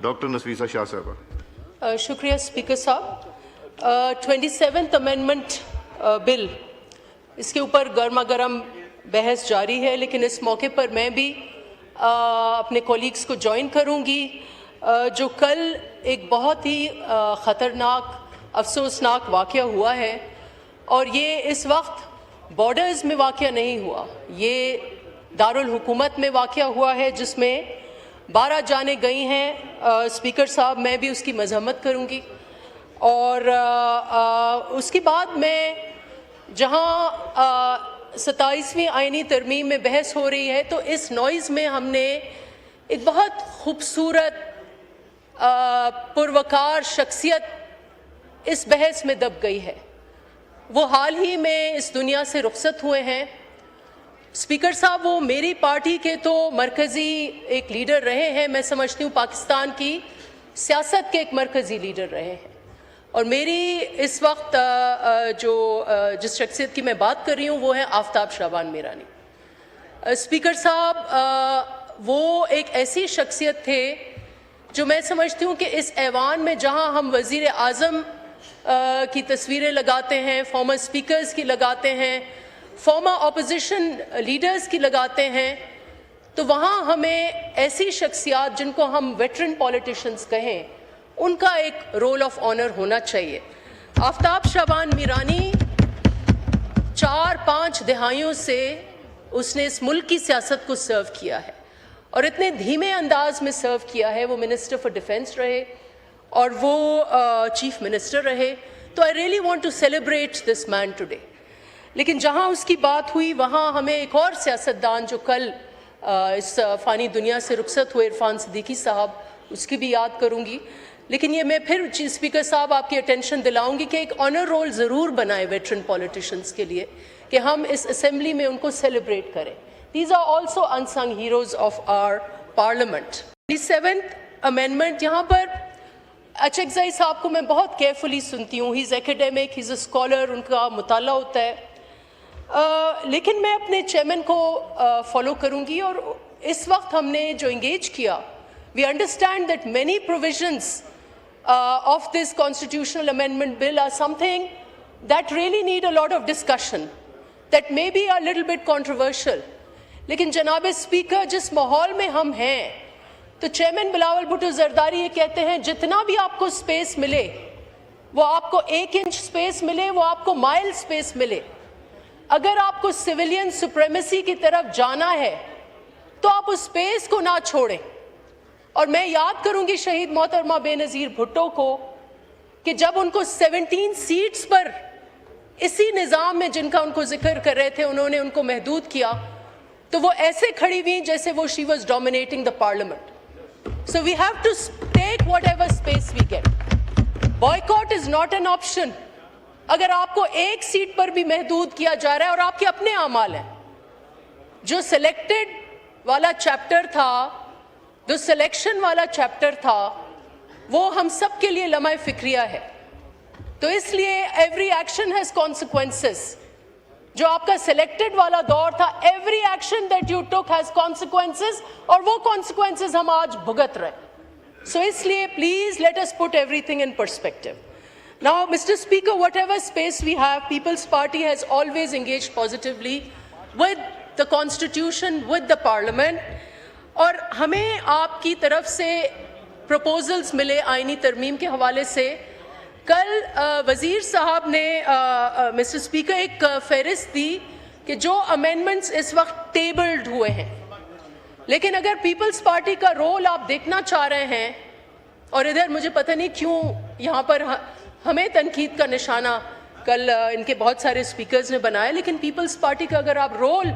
Doctor नसवीसा Shah साहबा। शुक्रिया speaker साहब। 27th अमेंडमेंट बिल, इसके ऊपर गर्मा गर्म बहस जारी है, लेकिन इस मौके पर मैं भी अपने कोलीग्स को ज्वाइन करूंगी। जो कल एक बहुत ही ख़तरनाक अफसोसनाक वाक़या हुआ है, और ये इस वक्त बॉर्डर्स में वाक़या नहीं हुआ, ये दारुल हुकूमत में वाक़या हुआ है, जिसमें 12 जानें गई हैं। स्पीकर साहब, मैं भी उसकी मज़म्मत करूंगी। और उसके बाद मैं जहां 27वीं आइनी तरमीम में बहस हो रही है, तो इस नॉइज़ में हमने एक बहुत खूबसूरत पुरवकार शख्सियत इस बहस में दब गई है। वो हाल ही में इस दुनिया से रुखसत हुए हैं। स्पीकर साहब, वो मेरी पार्टी के तो मरकज़ी एक लीडर रहे हैं, मैं समझती हूँ पाकिस्तान की सियासत के एक मरकज़ी लीडर रहे हैं। और मेरी इस वक्त जिस शख्सियत की मैं बात कर रही हूँ वो है आफ्ताब शाबान मीरानी। स्पीकर साहब, वो एक ऐसी शख्सियत थे जो मैं समझती हूँ कि इस ऐवान में जहाँ हम वज़ीर आज़म की तस्वीरें लगाते हैं, फॉर्मर स्पीकर्स की लगाते हैं, फॉर्मर अपोजिशन लीडर्स की लगाते हैं, तो वहाँ हमें ऐसी शख्सियात जिनको हम वेटरन पॉलिटिशियंस कहें, उनका एक रोल ऑफ ऑनर होना चाहिए। आफ्ताब शाबान मीरानी 4-5 दहाइयों से उसने इस मुल्क की सियासत को सर्व किया है, और इतने धीमे अंदाज में सर्व किया है। वो मिनिस्टर फॉर डिफेंस रहे और वो चीफ मिनिस्टर रहे। तो I really want to celebrate this man today. लेकिन जहां उसकी बात हुई, वहां हमें एक और सियासतदान जो कल इस फ़ानी दुनिया से रुखसत हुए, इरफान सिद्दीकी साहब, उसकी भी याद करूंगी। लेकिन ये मैं फिर स्पीकर साहब आपकी अटेंशन दिलाऊंगी कि एक ऑनर रोल ज़रूर बनाए वेटरन पॉलिटिशियंस के लिए, कि हम इस असेंबली में उनको सेलिब्रेट करें। These are also unsung heroes of our parliament. 27th amendment, यहाँ पर अचकज़ई साहब को मैं बहुत केयरफुली सुनती हूँ। He is academic, he is a scholar, उनका मुताला होता है। लेकिन मैं अपने चेयरमैन को फॉलो करूँगी। और इस वक्त हमने जो इंगेज किया, we understand that many provisions of this constitutional amendment bill are something that really need a lot of discussion, that may be a little bit controversial. लेकिन जनाब स्पीकर, जिस माहौल में हम हैं, तो चेयरमैन बिलावल भुट्टो जरदारी ये कहते हैं, जितना भी आपको स्पेस मिले, वो आपको 1 इंच स्पेस मिले, वो आपको माइल स्पेस मिले, अगर आपको सिविलियन सुप्रीमेसी की तरफ जाना है तो आप उस स्पेस को ना छोड़ें। और मैं याद करूंगी शहीद मोहतरमा बेनज़ीर भुट्टो को, कि जब उनको 17 सीट्स पर इसी निज़ाम में जिनका उनको जिक्र कर रहे थे, उन्होंने उनको महदूद किया, तो वो ऐसे खड़ी हुई जैसे वो she was dominating the Parliament. So we have to take whatever space we get. Boycott is not an option. अगर आपको 1 सीट पर भी महदूद किया जा रहा है और आपके अपने आमाल हैं, जो सिलेक्टेड वाला चैप्टर था, जो सिलेक्शन वाला चैप्टर था, वो हम सब के लिए लम्हा फिक्रिया है। तो इसलिए एवरी एक्शन हैज कॉन्सिक्वेंसेस। जो आपका सिलेक्टेड वाला दौर था, every action that you took has consequences, और वो कॉन्सिक्वेंसेस हम आज भुगत रहे। सो इसलिए please let us put everything in perspective. Now Mr Speaker, whatever space we have, People's Party has always engaged positively with the Constitution, with the Parliament. और हमें आपकी तरफ से प्रपोजल्स मिले आइनी तरमीम के हवाले से। कल वज़ीर साहब ने मिस्टर स्पीकर एक फहरिस्त दी कि जो अमेंडमेंट्स इस वक्त टेबल्ड हुए हैं, लेकिन अगर पीपल्स पार्टी का रोल आप देखना चाह रहे हैं, और इधर मुझे पता नहीं क्यों यहाँ पर हमें तनकीद का निशाना कल इनके बहुत सारे स्पीकर्स ने बनाया, लेकिन पीपल्स पार्टी का अगर आप रोल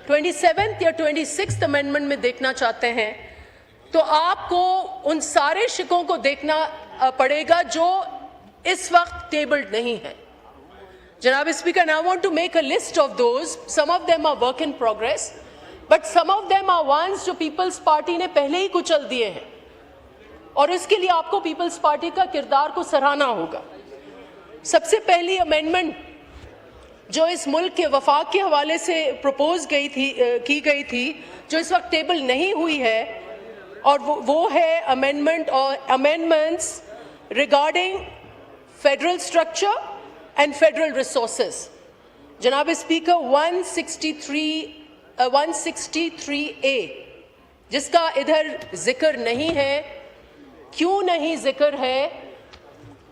27th या 26th अमेंडमेंट में देखना चाहते हैं, तो आपको उन सारे शिकों को देखना पड़ेगा जो इस वक्त टेबल्ड नहीं है। जनाब Speaker, I want to make a list of those. Some of them are work in progress, but some of them are ones जो पीपल्स पार्टी ने पहले ही कुचल दिए हैं, और इसके लिए आपको पीपल्स पार्टी का किरदार को सराहना होगा। सबसे पहली अमेंडमेंट जो इस मुल्क के वफाक के हवाले से प्रपोज की गई थी, जो इस वक्त टेबल नहीं हुई है, और वो है अमेंडमेंट और amendments regarding federal structure and federal resources. जनाब स्पीकर 163A जिसका इधर जिक्र नहीं है, क्यों नहीं जिक्र है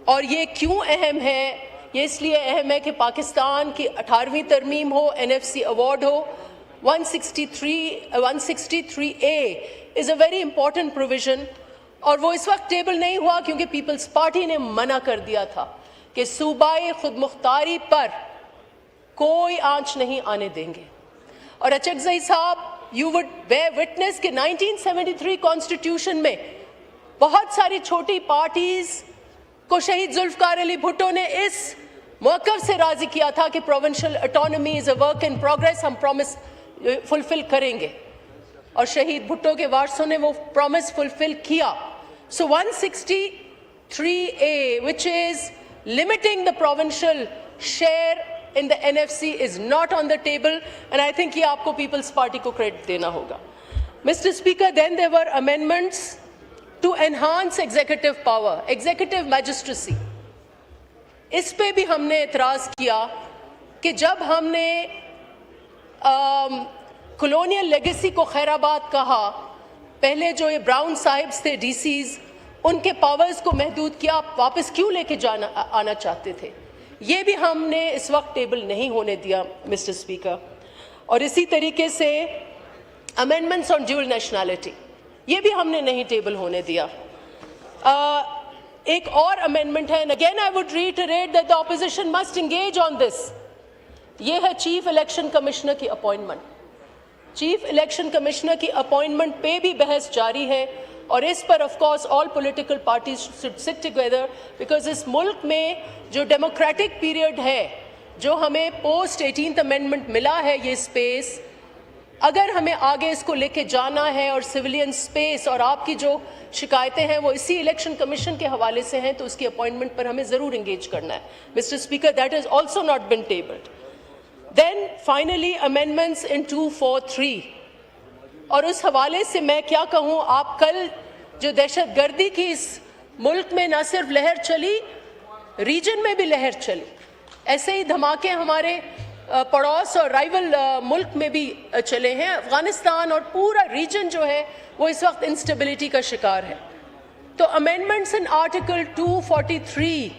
और ये क्यों अहम है? ये इसलिए अहम है कि पाकिस्तान की 18वीं तरमीम हो, NFC अवार्ड हो. 163A is a very important provision और वो इस वक्त टेबल नहीं हुआ क्योंकि पीपल्स पार्टी ने मना कर दिया था कि सूबाए खुद मुख्तारी पर कोई आंच नहीं आने देंगे. और अचकज़ई साहब, यू वुड बेयर विटनेस कि 1973 कॉन्स्टिट्यूशन में बहुत सारी छोटी पार्टीज को शहीद जुल्फकार अली भुट्टो ने इस मौक़िफ़ से राज़ी किया था कि provincial autonomy is a work in progress, हम प्रॉमिस फुलफिल करेंगे और शहीद भुट्टो के वारसों ने वो प्रॉमिस फुलफिल किया. सो 163A which is limiting the provincial share in the NFC is not on the table and I think ये आपको पीपल्स पार्टी को क्रेडिट देना होगा. Mr. Speaker, then there were amendments to enhance executive power, executive magistracy. इस पे भी हमने एतराज़ किया कि जब हमने कॉलोनियल लेगेसी को खैराबाद कहा, पहले जो ये ब्राउन साहिब्स थे DCs, उनके पावर्स को महदूद किया, आप वापस क्यों लेके आना चाहते थे? ये भी हमने इस वक्त टेबल नहीं होने दिया मिस्टर स्पीकर. और इसी तरीके से अमेंडमेंट्स ऑन ड्यूअल नेशनैलिटी, ये भी हमने नहीं टेबल होने दिया. एक और अमेंडमेंट है, and again I would reiterate that the opposition must engage on this. ये है चीफ इलेक्शन कमिश्नर की अपॉइंटमेंट. चीफ इलेक्शन कमिश्नर की अपॉइंटमेंट पे भी बहस जारी है और इस पर of course all political parties should sit together, because इस मुल्क में जो डेमोक्रेटिक पीरियड है, जो हमें पोस्ट 18th अमेंडमेंट मिला है, ये स्पेस, अगर हमें आगे इसको लेके जाना है और सिविलियन स्पेस और आपकी जो शिकायतें हैं वो इसी इलेक्शन कमीशन के हवाले से हैं, तो उसकी अपॉइंटमेंट पर हमें ज़रूर इंगेज करना है. Mr Speaker, that is also not been tabled. Then finally amendments in 243, और उस हवाले से मैं क्या कहूँ, आप कल जो दहशतगर्दी की इस मुल्क में न सिर्फ लहर चली, रीजन में भी लहर चली, ऐसे ही धमाके हमारे पड़ोस और राइवल मुल्क में भी चले हैं. अफगानिस्तान और पूरा रीजन जो है वो इस वक्त इंस्टेबिलिटी का शिकार है. तो amendments in article 243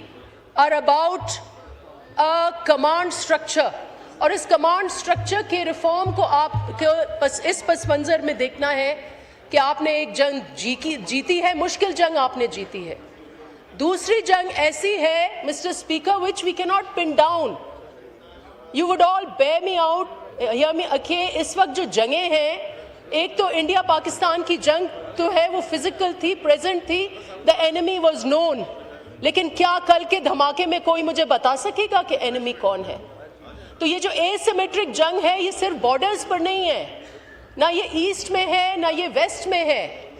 are about a command structure, और इस कमांड स्ट्रक्चर के रिफॉर्म को आप इस पस मंज़र में देखना है कि आपने एक जंग जीती है, मुश्किल जंग आपने जीती है. दूसरी जंग ऐसी है Mr Speaker which we can not pin down. You would all bear me out, hear me okay. इस वक्त जो जंगें हैं, एक तो इंडिया पाकिस्तान की जंग तो है, वो फिजिकल थी, प्रेजेंट थी, द एनिमी वाज नोन. लेकिन क्या कल के धमाके में कोई मुझे बता सकेगा कि एनिमी कौन है? तो ये जो एसिमेट्रिक जंग है, ये सिर्फ बॉर्डर्स पर नहीं है, ना ये ईस्ट में है, ना ये वेस्ट में है,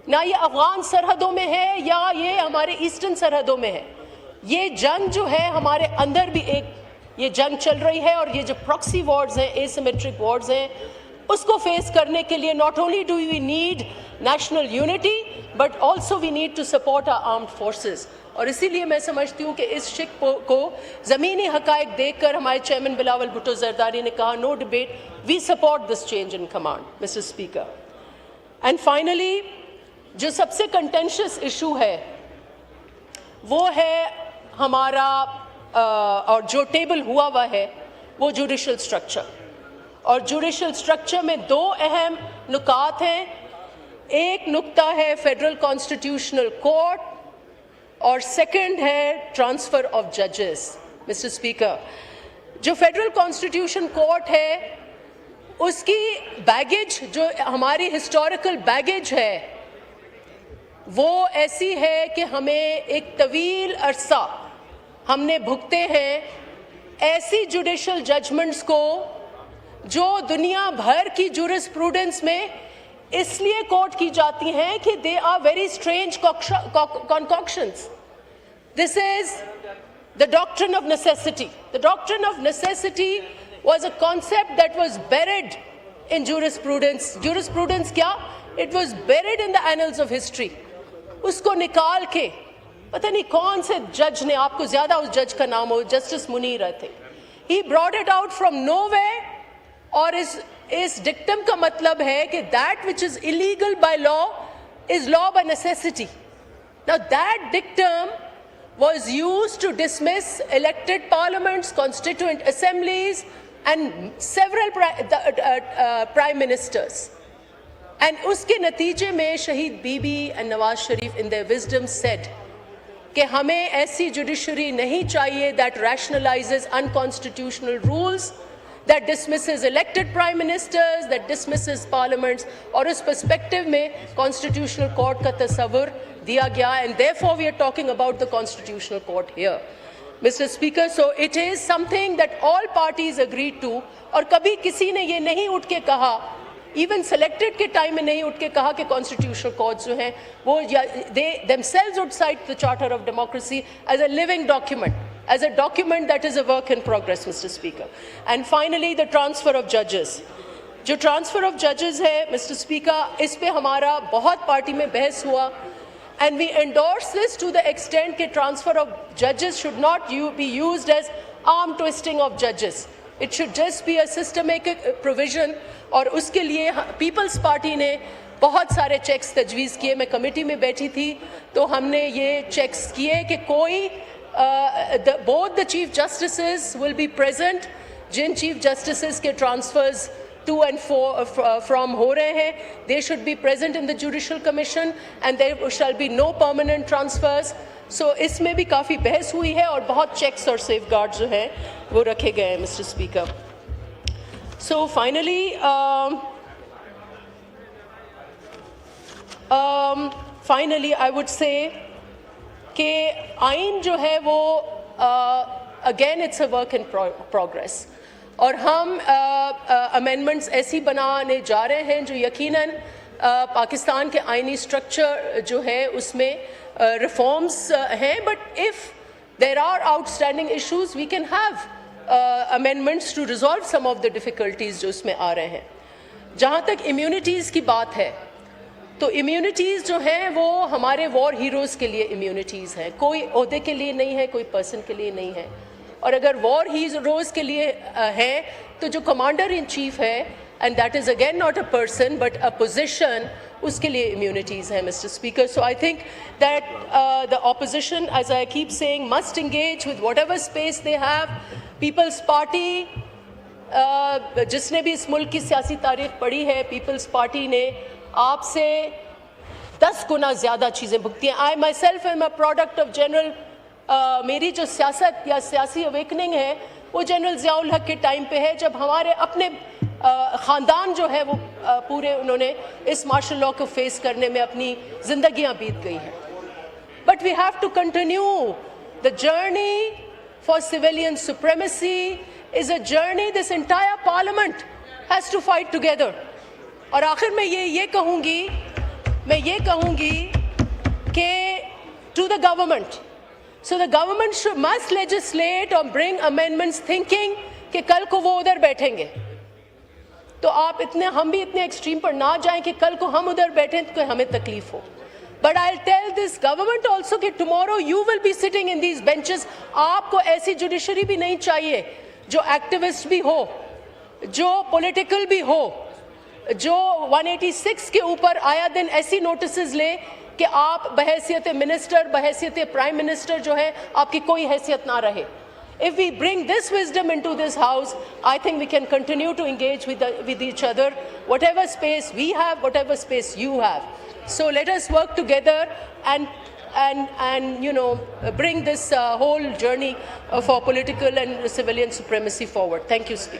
ना ये अफगान सरहदों में है, या ये हमारे ईस्टर्न सरहदों में है. ये जंग जो है हमारे अंदर भी एक ये जंग चल रही है, और ये जो प्रॉक्सी वॉर्स हैं, एसिमेट्रिक वॉर्स हैं, उसको फेस करने के लिए not only do we need national unity but also we need to support our armed forces. और इसीलिए मैं समझती हूँ कि इस शिक को ज़मीनी हक़ाइक़ देखकर हमारे चेयरमैन बिलावल भुट्टो ज़रदारी ने कहा, no debate, we support this change in command Mr Speaker. And finally जो सबसे कंटेंशियस इशू है वो है हमारा और जो टेबल हुआ है वो जुडिशल स्ट्रक्चर. और जुडिशल स्ट्रक्चर में दो अहम नुकात हैं. एक नुक्ता है फेडरल कॉन्स्टिट्यूशनल कोर्ट और सेकंड है ट्रांसफ़र ऑफ जजेस. मिस्टर स्पीकर, जो फेडरल कॉन्स्टिट्यूशन कोर्ट है उसकी बैगेज, जो हमारी हिस्टोरिकल बैगेज है, वो ऐसी है कि हमें एक तवील अरसा हमने भुगते हैं ऐसी जुडिशल जजमेंट्स को जो दुनिया भर की जूरिस्प्रूडेंस में इसलिए कोट की जाती हैं कि they are very strange concoctions. This is the doctrine of necessity. The doctrine of necessity was a concept that was buried in jurisprudence. Jurisprudence क्या? It was buried in the annals of history. उसको निकाल के पता नहीं कौन से जज ने, आपको ज्यादा उस जज का नाम हो, justice Munir I think, he brought it out from nowhere. और इस डिक्टम का मतलब है कि that which is illegal by law is law by necessity. Now that dictum was used to dismiss elected parliaments, constituent assemblies, and several prime ministers. And uske natije mein Shahid Bibi and Nawaz Sharif in their wisdom said कि हमें ऐसी judiciary नहीं चाहिए that rationalizes unconstitutional rules, that dismisses elected prime ministers, that dismisses parliaments. और उस perspective में constitutional court का तस्वुर दिया गया, and therefore we are talking about the constitutional court here, Mr. Speaker. So it is something that all parties agreed to. और कभी किसी ने ये नहीं उठ के कहा, even selected के time में नहीं उठ के कहा कि constitutional courts जो हैं वो they themselves would cite the Charter of Democracy as a living document, as a document that is a work in progress, Mr. Speaker. And finally, the transfer of judges. जो transfer of judges है, Mr. Speaker, इस पे हमारा बहुत party में बहस हुआ, and we endorse this to the extent that transfer of judges should not be used as arm twisting of judges. It should just be a systemic provision. और उसके लिए पीपल्स पार्टी ने बहुत सारे चेक्स तजवीज़ किए. मैं कमेटी में बैठी थी तो हमने ये चेक्स किए कि कोई both the chief justices will be present. Jin chief justices के transfers to and from हो रहे हैं, they should be present in the judicial commission, and there shall be no permanent transfers. So इसमें भी काफ़ी बहस हुई है और बहुत checks और safeguards जो हैं वो रखे गए हैं, Mr. Speaker. So finally, I would say कि आइन जो है वो again it's a work in progress. और हम amendments ऐसी बनाने जा रहे हैं जो यकीनन पाकिस्तान के आइनी structure जो है उसमें reforms हैं. But if there are outstanding issues, we can have amendments to resolve some of the difficulties जो उसमें आ रहे हैं. जहाँ तक immunities की बात है, तो immunities जो हैं वो हमारे war heroes के लिए immunities हैं, कोई ओहदे के लिए नहीं है, कोई person के लिए नहीं है. और अगर war heroes के लिए है तो जो commander in chief है, and that is again not a person but a position, उसके लिए immunities हैं, Mr. Speaker. So I think that the opposition, as I keep saying, must engage with whatever space they have. People's Party, जिसने भी इस मुल्क की सियासी तारीख पढ़ी है, People's Party ने आपसे 10 गुना ज़्यादा चीज़ें भुगती हैं. I myself am a product of general, मेरी जो सियासत या सियासी अवेकनिंग है वो जनरल ज़ियाउल हक के टाइम पे है, जब हमारे अपने ख़ानदान जो है वो पूरे उन्होंने इस मार्शल लॉ को फेस करने में अपनी ज़िंदगियाँ बीत गई हैं. But we have to continue. The journey for civilian supremacy is a journey this entire parliament has to fight together. और आखिर में ये कहूँगी कि to the government. So the government must legislate or bring amendments thinking कि कल को वो उधर बैठेंगे. तो हम भी इतने एक्सट्रीम पर ना जाएं कि कल को हम उधर बैठें तो हमें तकलीफ हो. But I'll tell this government also कि tomorrow you will be sitting in these benches. आपको ऐसी judiciary भी नहीं चाहिए जो activist भी हो, जो political भी हो, जो 186 के ऊपर आया दिन ऐसी notices ले कि आप बहैसियत मिनिस्टर, बहैसियत प्राइम मिनिस्टर जो है आपकी कोई हैसियत ना रहे. If we bring this wisdom into this house, I think we can continue to engage with each other, whatever space we have, whatever space you have. So let us work together and bring this whole journey for political and civilian supremacy forward. Thank you, Speaker.